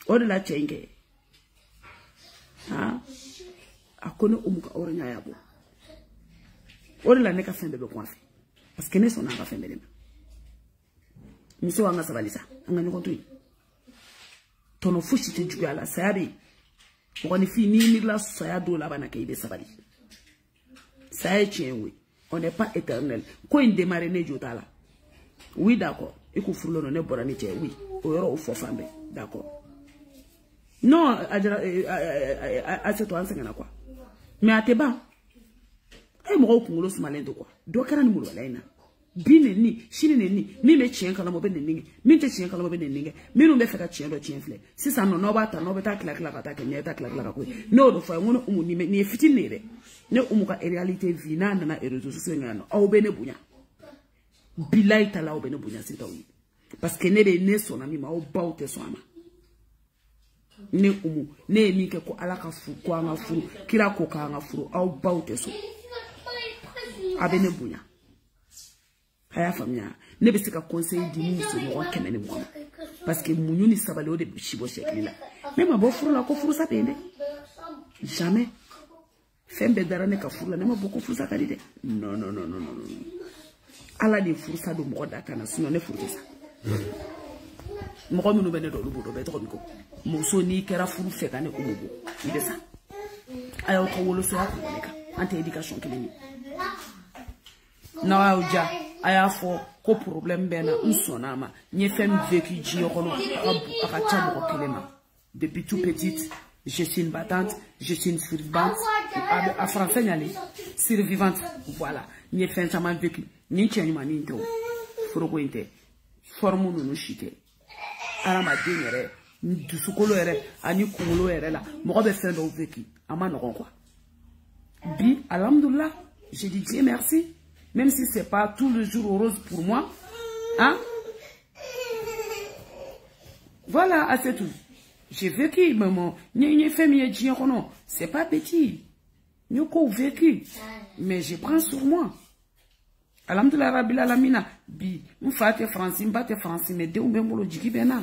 au de la tchengue ah akone umuka ornya yabo au de la ne ka FMB be kwa parce que ne son anga FMB ne muso anga sabalisa anga ni kontui tono fushi te juga la sabi on est fini la soya do la bana kaibe sabali ça est chenwe on n'est pas éternel ko inde marene jotala Oui, d'accord. Et qu'on fout le nez pour oui. Au euro faut femme. D'accord. Non, à cette toi, c'est quoi. Mais à tes bas. Et moi, on le malin de quoi. Dokaran moulana. Bine ni, chine ni, mi me chien quand on ni, mi te chien quand on ni, mi nous me fait chien de chien flé. Si ça non va ta clac no do fa ngono ni fitin nere. Ne umuka réalité vina na erezo sengano. Au bene bunya. Bilay tala au bene bunya sitawi. Parce que ne be ne son ami ma au baute son ama. Ne umu, ne mi ke ko alaka fu ko anga fu, kila ko ka anga fu au baute so. Abene bunya. Haya famia ne be se ka conseil di ni so mo kemene mo parce que munyu ni sabale o de chibo shekila même abo furu la ko furu sa pende jamais fembe darane ka furu la ne ma boko furu sa kalide non ala di furu sa do mo da kana sino ne furu sa mo ko minu bene do lu bodo be to ko mo so ni kera furu fe kane o mo ide sa ayo ko wolo so ya ko ne ka ante education keleni na auja aya fo ko problème bena nsonama nye fem vécu ji yokono akacha mo kelema depuis tout petite je suis une battante je suis une survivante à français nyali survivante voilà nye fem sama vécu nye chenyu mani nto forogo inte formu no shite ala ma denere ndusukolo ere ani kumulo ere la mo be fait do vécu ama no quoi bi alhamdulillah je dis Dieu merci. Même si ce n'est pas tout le jour rose pour moi. Hein? Voilà, c'est tout. J'ai vécu, maman. C'est pas petit. Nyoko vécu. Mais je prends sur moi. Alhamdulillah Rabbil Alamina. Bi, m'fate français, m'bate français, mais de mbembolo jiki bena.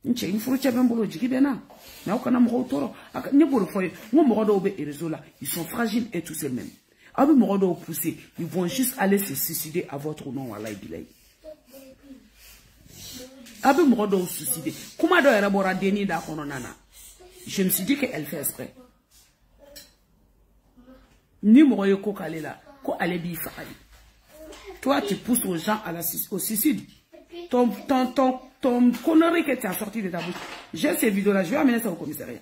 Nche infruche bembolo jiki bena. Na ukana mro toro. Nyebolo foye. Mro obe erezola. Ils sont fragiles et tous eux-mêmes. Abi morodo pousser, ils vont juste aller se suicider à votre nom, wallahi bilay. Abi morodo suicider. Comment doit era deni da kononana? Je me suis dit qu'elle fait exprès. Ni moroyo ko kalela, ko ale bi faali. Toi tu pousses aux gens au suicide. Ton connerie que tu as sorti de ta bouche. J'ai ces vidéos là, je vais amener ça au commissariat.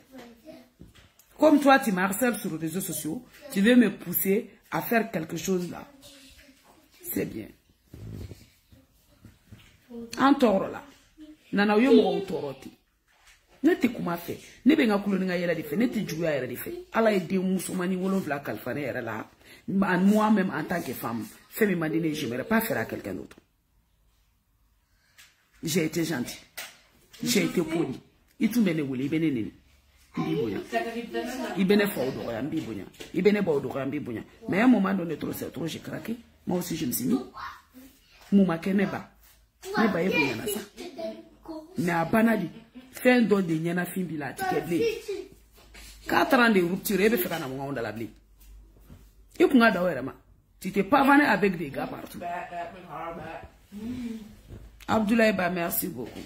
Comme toi tu m'harcèles sur les réseaux sociaux, tu veux me pousser à faire quelque chose là. C'est bien. En toro là. Nana yo mo toroti. Ne te kuma fe. Ne be nga kulo nga yela di fe. Ne te juya yela di fe. Ala ede musumani wolo vla kalfane yela la. Moi-même en tant que femme, femme m'a dit je n'aimerais pas faire à quelqu'un d'autre. J'ai été gentil. J'ai été poli. Et tout bene wuli bene nini. Il bene fort de rien, bibonia. Il bene beau de rien, bibonia. Mais à un moment donné, trop, j'ai craqué. Moi aussi, je me suis mis. Mouma keneba. Neba yebonia na ça. Mais à banali, fin d'on de nyana fin bila, tu t'es blé. 4 ans de rupture, et faire un moment dans la blé. Et qu'on a d'ailleurs, tu t'es pas vanné avec des gars partout. Abdoulaye Ba, merci beaucoup.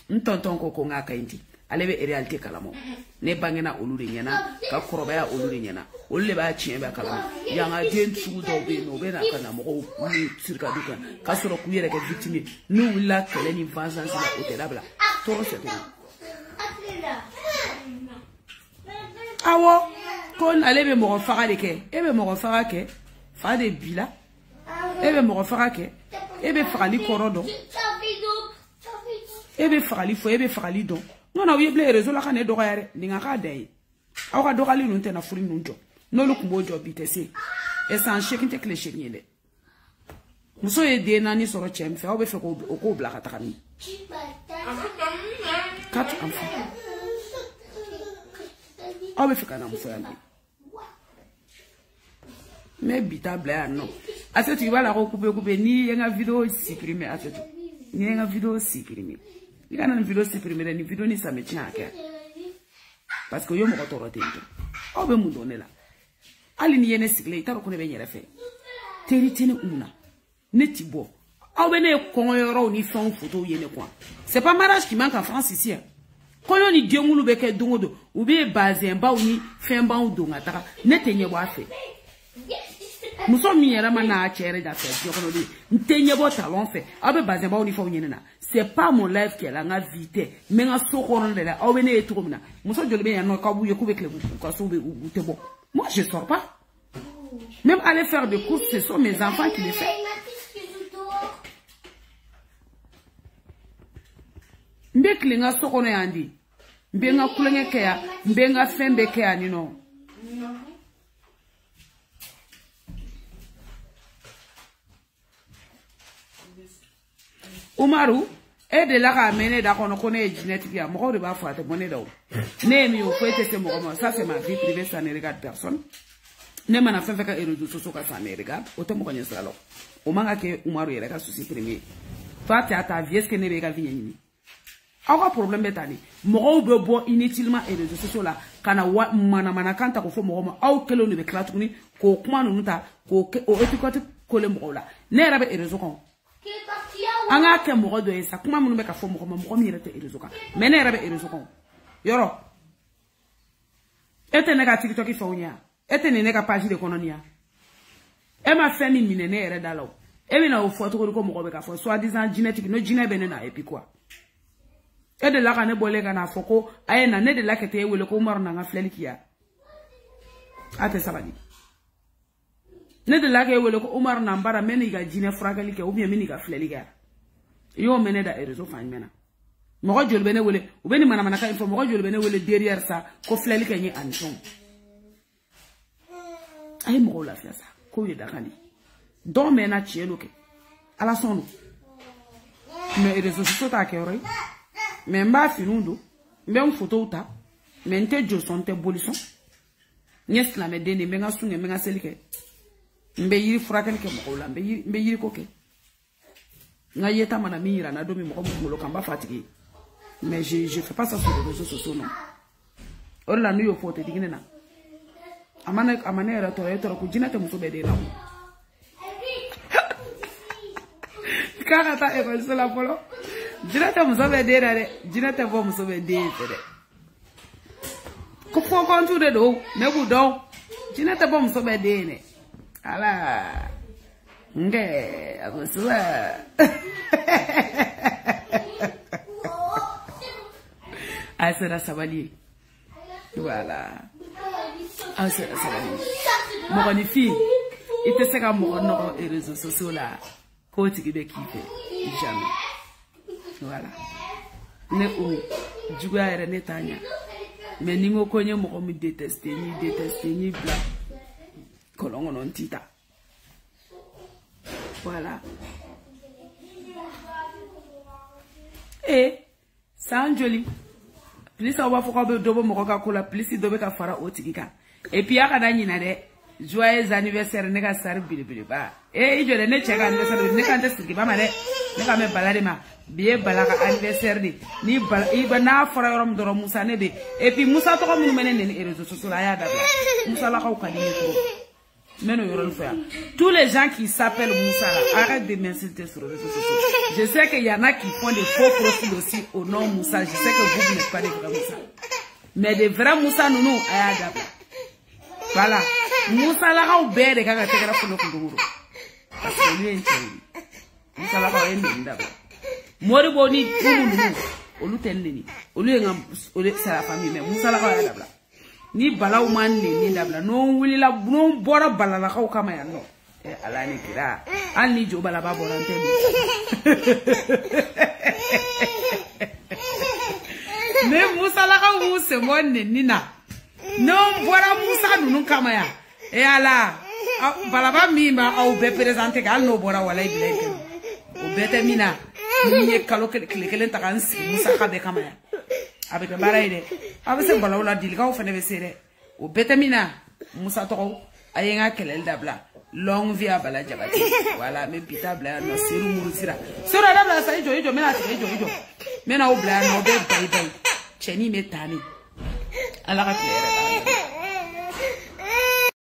N'tonton koko nga kainti. Alebe réalité kalamo ne bangena olure nyana ka korobaya olure nyana olle ba chiemba kalamo yanga den sugu do be no be na kana mo ni sirka duka ka soro ku yere ke victime nous la kele ni vengeance la otelabla to c'est tout awo kon alebe mo fara de ke ebe mo fara ke fa de bila ebe mo fara ke ebe fali korodo ebe fali fo ebe fali do. Non, non, oui, les réseaux là, quand on est doré, on a regardé. On a doré, on a fait un job. Non, le combo job, il était et c'est un chèque qui est clé chez nous. Nous sommes aidés, nani sur le chien, fait on va faire au blague à Trami. 4 enfants. On va faire un enfant. Mais bita blague non. À ce tu vas la recouper, ni y a une vidéo supprimée à ce tout. Ni y a une vidéo supprimée. Il y a une vidéo supprimée, une vidéo ni ça me tient à cœur. Parce que yo me retrouve au on veut me donner là. Aline yene sigle, il t'a reconnu bien y a fait. Téritine una. Netibo. On veut qu'on ni fait une photo yene quoi. C'est pas mariage qui manque en France ici. Quand on y dit on nous beke dongo ou bien basé en bas ou ni fait un bas ou donga tara. Netenye wa fait. muso mi yɛrɛ ma n'a cɛ yɛrɛ da fɛ diɲɛ kɔnɔ de n tɛ ɲɛbɔ talon fɛ aw bɛ bazɛnbaw ni fɛnw ɲini na c'est pas mon life kɛ la n ka vie tɛ n bɛ n ka so kɔnɔ de la aw bɛ ne ye cogo min na muso joli bɛ yan nɔ k'aw b'u ye k'u bɛ tile k'u ka so u tɛ bɔ moi je sors pas même aller faire des courses ce sont mes enfants qui les font. n bɛ tile n ka so kɔnɔ yan de n bɛ n ka kulonkɛ kɛ yan n bɛ n ka fɛn bɛɛ kɛ yan ni nɔ. Umaru e de la ka mene da kono ko ne genetique ya mo de ba fo ate bonne daw ne mi o ko ete se mo ça c'est ma vie privée, ça ne regarde personne ne mana fa ka réseaux sociaux ka ça ne regarde o te mo ko nyesala lo o manga ke Umaru yere ka souci premier toi tu as ta vie, est-ce que ne be ka vie ni awa problème betani mo be bo inutilement et réseaux sociaux là kana mana kanta ko fo mo aw kelo ne be klatuni ko kuma no nta ko o etiquette ko le mo la ne rabe réseaux kon anga ke mo do esa kuma munu be ka fo mo mi rete erezo ka mene erabe erezo ko yoro ete ne ka TikTok fo nya ete ne ka page de kononia e ma femi mine ne ere dalo e bi na o photo ko mo be ka fo so disant genetique no gene be ne na epi quoi e de la ka ne bole ka na fo ko aye na ne de la ke te wele ko mar na nga fleli kia ate sabadi ne de la ke wele ko Umar na mbara meni ga jine fragali ke ou bien meni ga fleli ga yo mene da réseau fan mena mo ko jol bene wele ou beni mana ka info mo ko jol bene wele derrière ça ko fleli ke ni anton ay mo ko la fia ça ko ye da kali do mena chielo ke ala sonu mais réseau sociaux ta ke ore mais mba finundo mbe photo uta mais nte jo son te bolison nyes la me deni me nga sunge me nga selike mbe yiri furakani ke mo la mbe yiri ko ke nga yeta mana mira na domi mo ko kamba fatigué mais je fais pas ça sur les réseaux sociaux non or la nuyo fote digine na amana era to ko jinata muso be de na kaka ta e ko sala polo jinata muso be de na de jinata bo muso be de de ko fo ko ntude do ne bu do jinata bo muso be de ne ala nge agoswa asera sabali voilà asera sabali mo ni fi ite seka mo no réseaux sociaux là ko tiki be kife jamais voilà ne o juga era netanya mais ni ngo konye mo mi détester ni bla kolongo non tita. Voilà. Et ça en joli. Plus ça va faire dobo mokoka kola plus dobe ka fara otikika. Et puis aka nyina de joyeux anniversaire ne ka sar bilibili ba. Et ijo de ne cheka anniversaire ne kan testi ba ma de ne ka me balade ma biye balaka anniversaire de ni bal iba na fara yorom doro Musa ne de. Et puis Musa to ko mun menen ne réseaux sociaux ya da Musa la ka ko kali ko. Tous les gens qui s'appellent Moussa, arrête de m'insulter sur les réseaux sociaux. Je sais qu'il y en a qui font des faux profils aussi au nom Moussa. Je sais que vous n'êtes pas des vrais Moussa. Mais des vrais Moussa, nous, voilà. Moussa, là, on béret des gars qui ont fait le coup. Parce que lui, il est Moussa, là, on est d'abord. Moi, le boni, on nous tenait. On lui est c'est la famille, mais Moussa, là, on est d'abord. Ni bala umane ni dabla no wili la no bora bala la ka kama ya no ala ni kira an ni jo bala ba bora ntemi me Musa la ka Musa monne nina no bora Musa nunu kama ya ala bala ba mimba au be présenter ka no bora wala ibleke o bete mina ni kalo kele ta kan Musa ka be kama ya avec le baraide avec ce bala wala dilga o fene be sere o betamina Musa to ayenga kelel dabla long vie bala jabati voilà me pita bla no seru murusira sura dabla sa ijo mena ti ijo mena o bla no be bai cheni metani ala ka